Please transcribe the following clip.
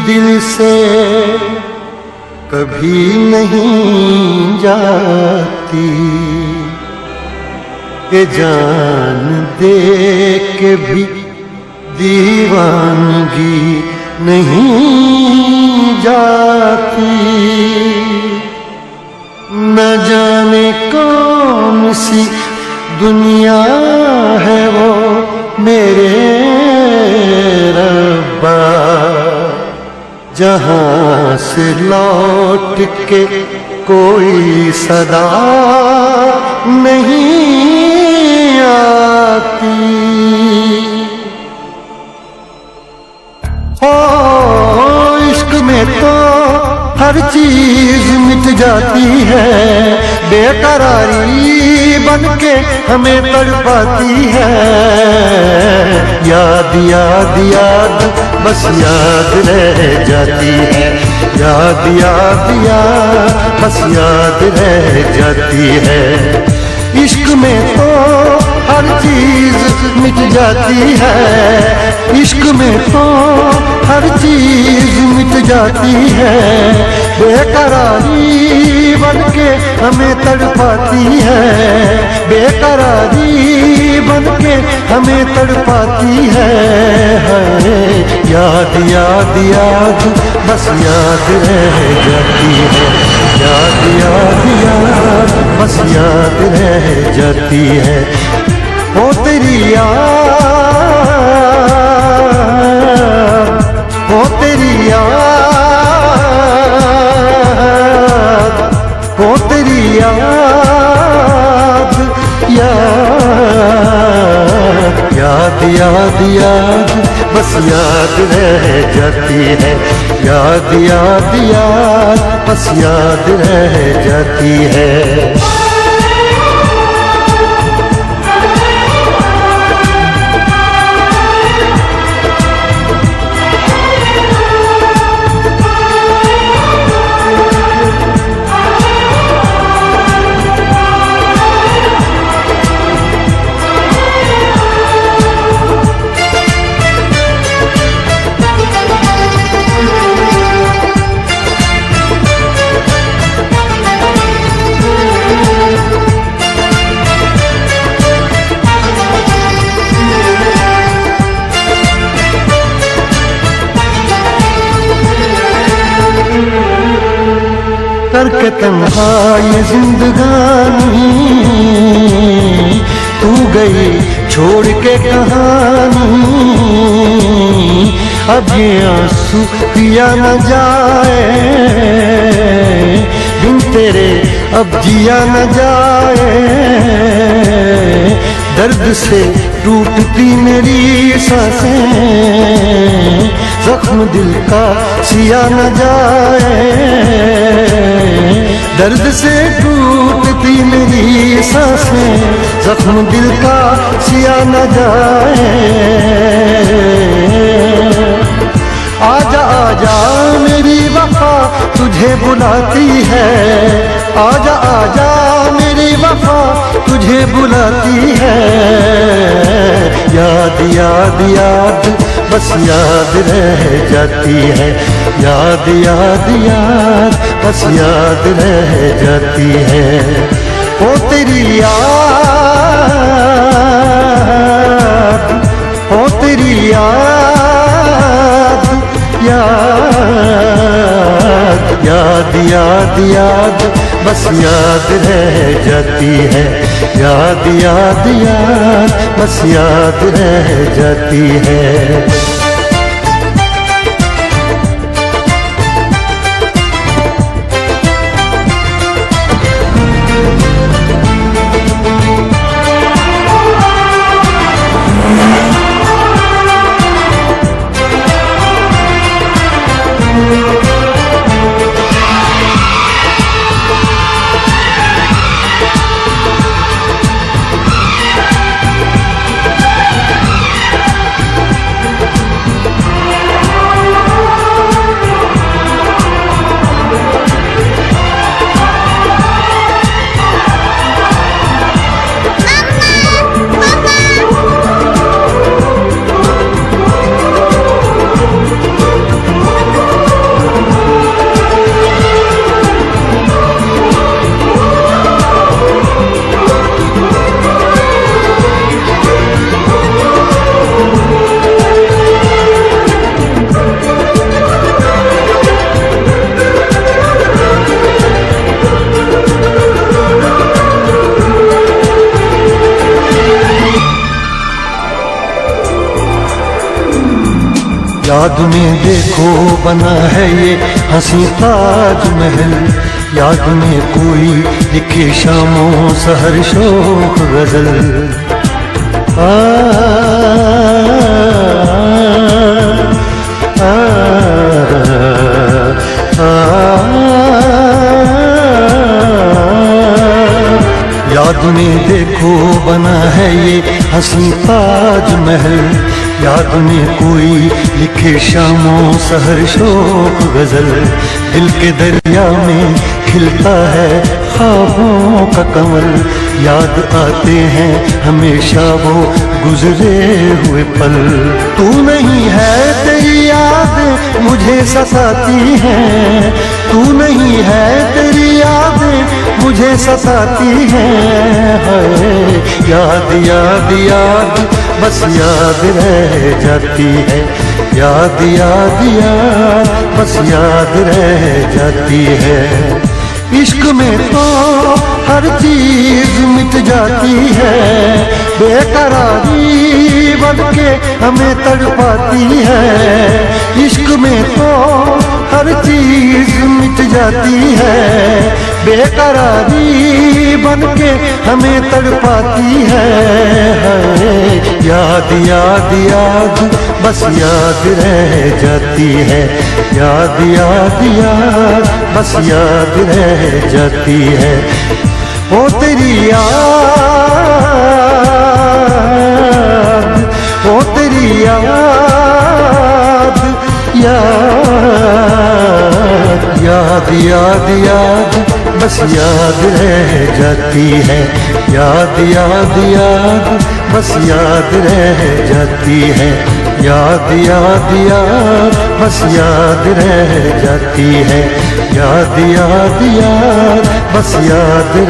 दिल से कभी नहीं जाती, ये जान दे के भी दीवानगी नहीं जाती। न जाने कौन सी दुनिया है वो मेरे रब्बा, जहाँ से लौट के कोई सदा नहीं आती। हो इश्क में तो हर चीज मिट जाती है, बेकरारी बनके हमें तड़पाती है। याद याद याद बस याद रह जाती है, याद याद याद बस याद रह जाती है। इश्क में तो हर चीज मिट जाती है, इश्क में तो हर चीज मिट जाती है। बेकरारी बनके हमें तड़पाती है, बेकरारी बनके हमें तड़पाती है। याद याद याद बस याद रह जाती है, याद याद याद बस याद रह जाती है। ओ तेरी याद, ओ तेरी याद, ओ तेरी याद, याद याद याद बस याद रह जाती है, याद याद याद बस याद रह जाती है। करके तन्हा ये जिंदगानी, तू गई छोड़ के कहानी। अब ये आंसू पिया न जाए, बिन तेरे अब जिया न जाए। दर्द से टूटती मेरी सांसें, जख्म दिल का सिया न जाए। दर्द से टूटती मेरी सांसें, जख्म दिल का सिया न जाए। आजा आजा मेरी वफा तुझे बुलाती है, आजा आजा मेरी वफा तुझे बुलाती है। याद याद याद बस याद रह जाती है, याद याद याद बस याद रह जाती है। ओ तेरी याद, ओ तेरी याद, याद याद याद याद बस याद रह जाती है, याद याद याद बस याद रह जाती है। याद में देखो बना है ये हंसी ताजमहल, याद में कोई लिखे शामों सहर शोक गजल। याद में देखो बना है ये हंसी ताजमहल, याद में कोई लिखे शामों सहर शोक गजल। दिल के दरिया में खिलता है ख्वाबों का कमल, याद आते हैं हमेशा वो गुजरे हुए पल। तू नहीं है तेरी याद मुझे सताती है, तू नहीं है तेरी याद मुझे सताती है। याद याद याद बस याद रह जाती है, याद याद याद बस याद रह जाती है। इश्क में तो हर चीज मिट जाती है, बेकरारी बन के हमें तड़पाती है। इश्क में तो हर चीज मिट जाती है, बेकरारी बन के हमें तड़पाती है। याद याद याद बस याद रह जाती है, याद याद याद बस याद रह जाती है। ओ तेरी याद, ओ तेरी याद, याद याद याद याद बस याद रह जाती है, याद याद याद बस याद रह जाती है। याद याद याद बस याद रह जाती है, याद याद याद बस याद